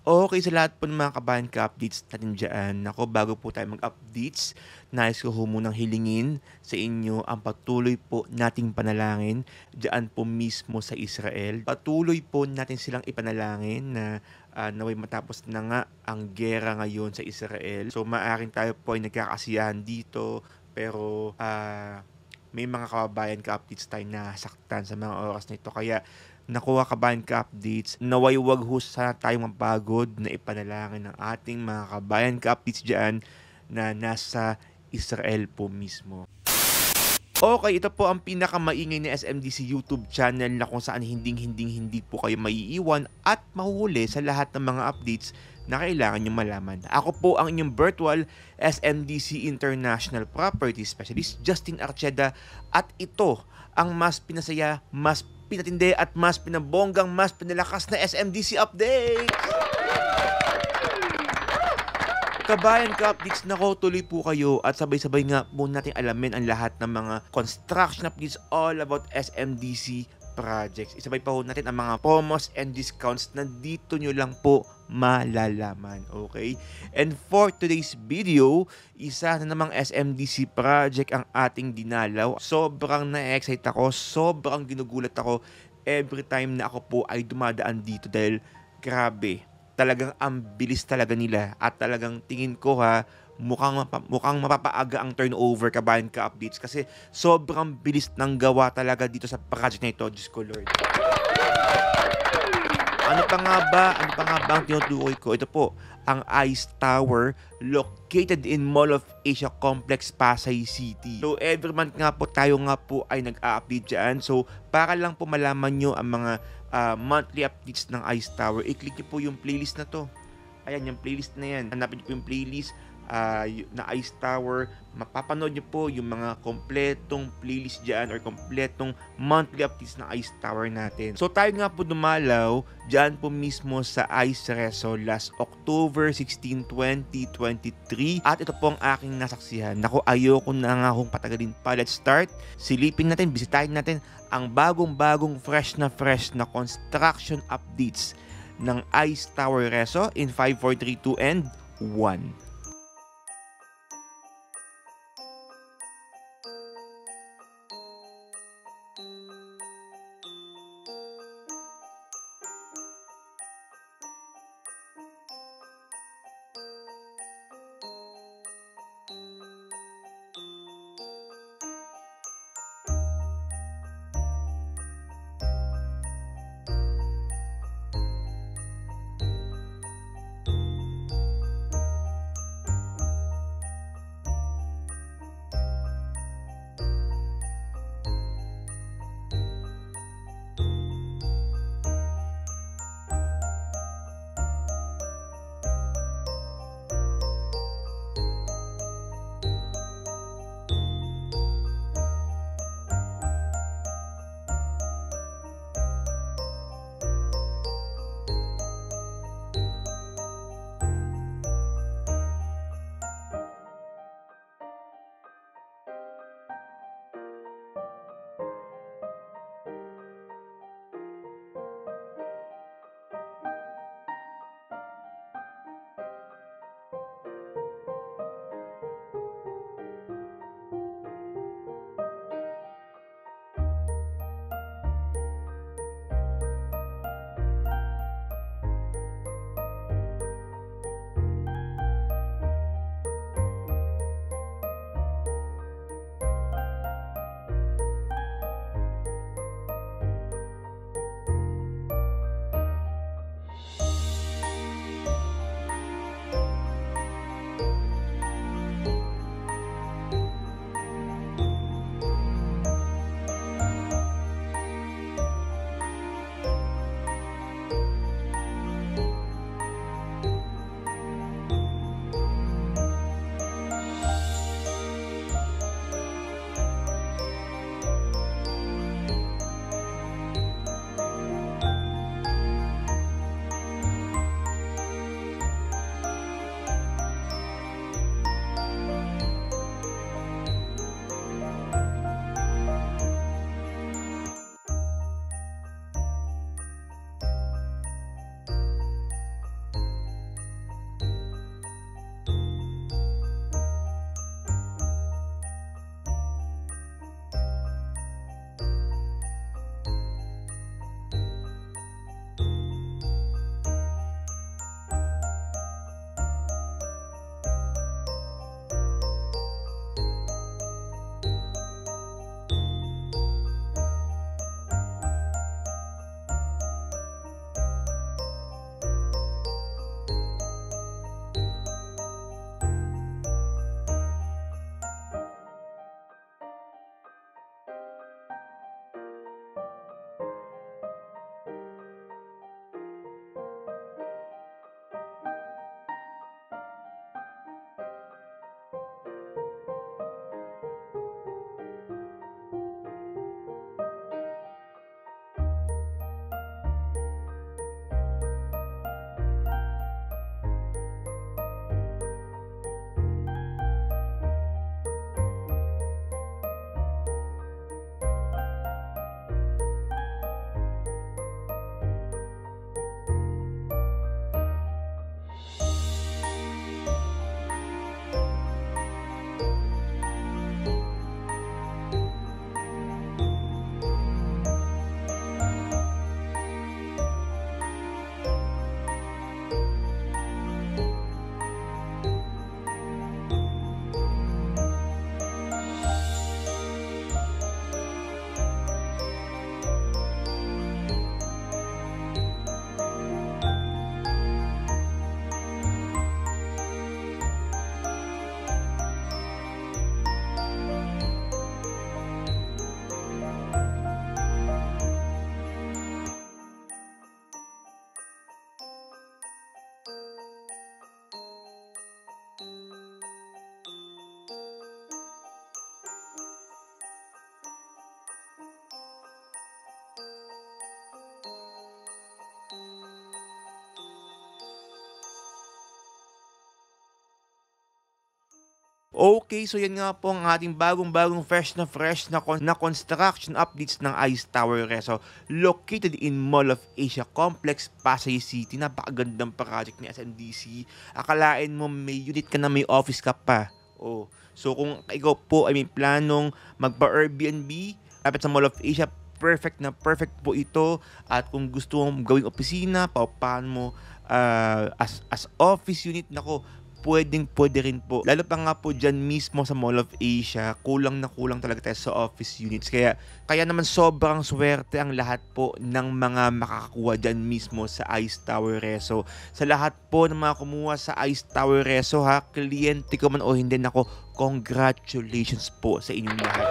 Okay sa lahat po ng mga kabayan ka-updates natin dyan. Naku, bago po tayo mag-updates, nais ko munang hilingin sa inyo ang patuloy po nating panalangin dyan po mismo sa Israel. Patuloy po natin silang ipanalangin na naway matapos na nga ang gera ngayon sa Israel. So maaaring tayo po ay nagkakasiyahan dito, pero may mga kababayan ka-updates tayo na saktan sa mga oras na ito. Kaya nakuha kabayan ka-updates, naway wag ho sana tayong mapagod na ipanalangin ng ating mga kabayan ka-updates dyan na nasa Israel po mismo. Okay, ito po ang pinakamaingay na SMDC YouTube channel na kung saan hindi po kayo maiiwan at mahuhuli sa lahat ng mga updates na kailangan nyo malaman. Ako po ang inyong virtual SMDC International Property Specialist, Justin Archeda, at ito ang mas pinasaya, mas pinatindi at mas pinabonggang, mas pinalakas na SMDC update! Kabayan ka-updates, nako, tuloy po kayo at sabay-sabay nga po natin alamin ang lahat ng mga construction updates all about SMDC projects. Isabay pa po natin ang mga promos and discounts na dito nyo lang po malalaman. Okay? And for today's video, isa na namang SMDC project ang ating dinalaw. Sobrang na-excite ako, sobrang ginugulat ako every time na ako po ay dumadaan dito dahil grabe. Talagang ang bilis talaga nila at talagang tingin ko mukhang mapapaaga ang turnover kabayan ka-updates kasi sobrang bilis ng gawa talaga dito sa project na ito. Diyos ko Lord. Ano pa nga ba ang tinutukoy ko? Ito po, ang Ice Tower located in Mall of Asia Complex, Pasay City. So every month nga po tayo ay nag-update dyan. So para lang po malaman nyo ang mga monthly updates ng Ice Tower, i-click nyo po yung playlist na to. Ayan, yung playlist na yan. Hanapin nyo po yung playlist na Ice Tower. Mapapanood nyo po yung mga kompletong playlist dyan or kompletong monthly updates ng Ice Tower natin. So tayo nga po dumalaw dyan po mismo sa Ice Reso last October 16, 2023. At ito po ang aking nasaksihan. Naku, ayoko na nga kung patagalin pa. Let's start. Silipin natin, bisitahin natin ang bagong fresh na construction updates ng Ice Tower Reso in 5, 4, 3, 2, and 1. Okay, so yan nga po ang ating bagong-bagong fresh na construction updates ng Ice Tower Reso located in Mall of Asia Complex, Pasay City. Napakagandang project ni SMDC. Akalain mo may unit ka na, may office ka pa. Oh. So kung ikaw po ay may planong magpa-Airbnb kapit sa Mall of Asia, perfect po ito. At kung gusto mong gawing opisina, paano mo as office unit, nako, pwede rin po. Lalo pa nga po dyan mismo sa Mall of Asia, kulang talaga tayo sa office units. Kaya naman sobrang swerte ang lahat po ng mga makakakuha dyan mismo sa Ice Tower Reso. Sa lahat po ng mga kumuha sa Ice Tower Reso, ha, kliyente ko man o hindi, nako, congratulations po sa inyong lahat.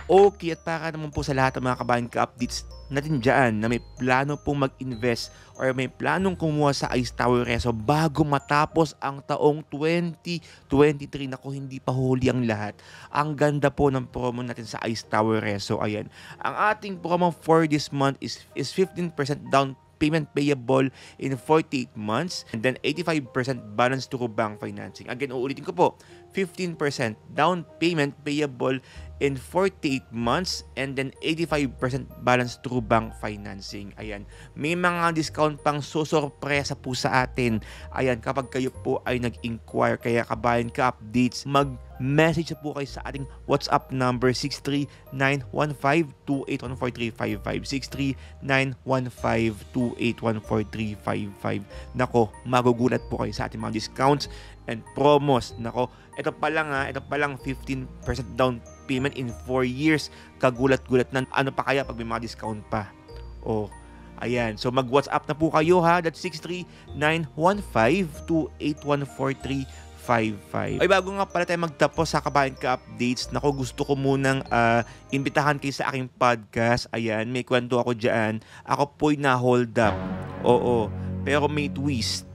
Okay, at para naman po sa lahat ng mga kabayan ka-updates natin dyan na may plano pong mag-invest or may planong kumuha sa Ice Tower Reso bago matapos ang taong 2023. Nako, hindi pa huli ang lahat. Ang ganda po ng promo natin sa Ice Tower Reso. Ayan. Ang ating promo for this month is 15% down payment payable in 48 months and then 85% balance through bank financing. Again, uulitin ko po, 15% down payment payable in 48 months and then 85% balance through bank financing. Ayan. May mga discount pang susurpresa po sa atin. Ayan, kapag kayo po ay nag-inquire, kaya kabayan ka updates, mag-message po kayo sa ating WhatsApp number 63915281435 63915281435. Nako, magugulat po kayo sa ating mga discounts and promos. Nako, ito pa lang 15% down payment in 4 years. Kagulat-gulat na. Ano pa kaya pag may mga discount pa? Oh, ayan. So mag-WhatsApp na po kayo, ha. That's 63915281435. Ay, bago nga pala tayo magtapos sa kabayan ka updates, nako, gusto ko munang imbitahan kayo sa aking podcast. Ayan, may kwento ako dyan. Ako po'y na-hold up. Oo, pero may twist.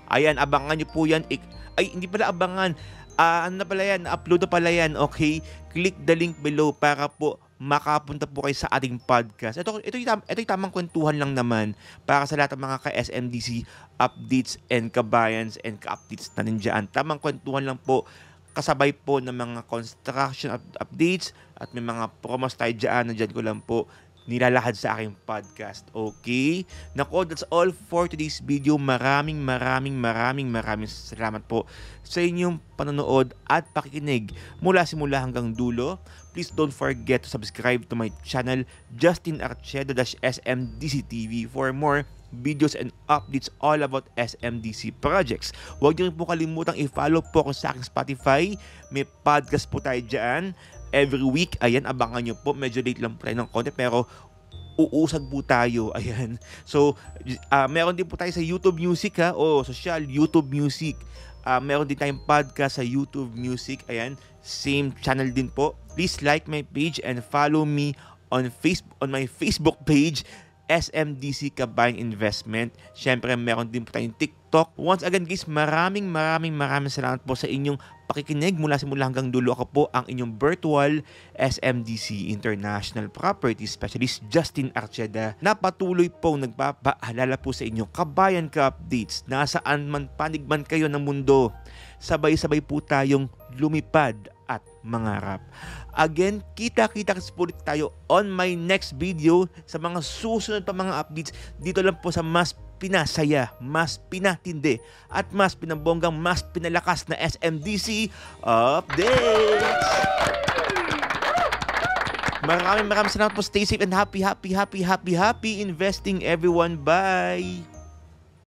Ayan, abangan nyo po yan. Ay, hindi pala abangan. Ano na pala yan? Upload na pala yan, okay? Click the link below para po makapunta po kayo sa ating podcast. Ito yung tamang kwentuhan lang naman para sa lahat ng mga ka-SMDC updates and kabayans and ka-updates na dyan. Tamang kwentuhan lang po, kasabay po ng mga construction updates at may mga promos tayo dyan. Nandyan ko lang po nilalahad sa aking podcast. Okay? Nako, that's all for today's video. Maraming salamat po sa inyong panonood at pakikinig mula simula hanggang dulo. Please don't forget to subscribe to my channel, Justin Arcedo-SMDC TV, for more videos and updates all about SMDC projects. Huwag niyo rin po kalimutang i-follow po ako sa aking Spotify. May podcast po tayo dyan every week. Ayan, abangan nyo po. Medyo late lang po tayo ng konti, pero uusag po tayo. Ayan. So, meron din po tayo sa YouTube Music, ha. O, social, YouTube Music. Meron din tayong podcast sa YouTube Music. Ayan. Same channel din po. Please like my page and follow me on my Facebook page, SMDC Kabayan Investment. Syempre, meron din po tayong TikTok. Once again, guys, maraming salamat po sa inyong pakikinig mula simula hanggang dulo. Ako po ang inyong virtual SMDC International Property Specialist, Justin Arceda, na patuloy po nagpapaalala po sa inyong kabayan ka updates. Nasaan man panig man kayo ng mundo, sabay-sabay po tayong lumipad at mangarap. Again, kita-kits po ulit tayo on my next video sa mga susunod pa mga updates dito lang po sa mas pinasaya, mas pinatindi at mas pinabonggang, mas pinalakas na SMDC updates. Maraming salamat po. Stay safe and happy investing everyone. Bye!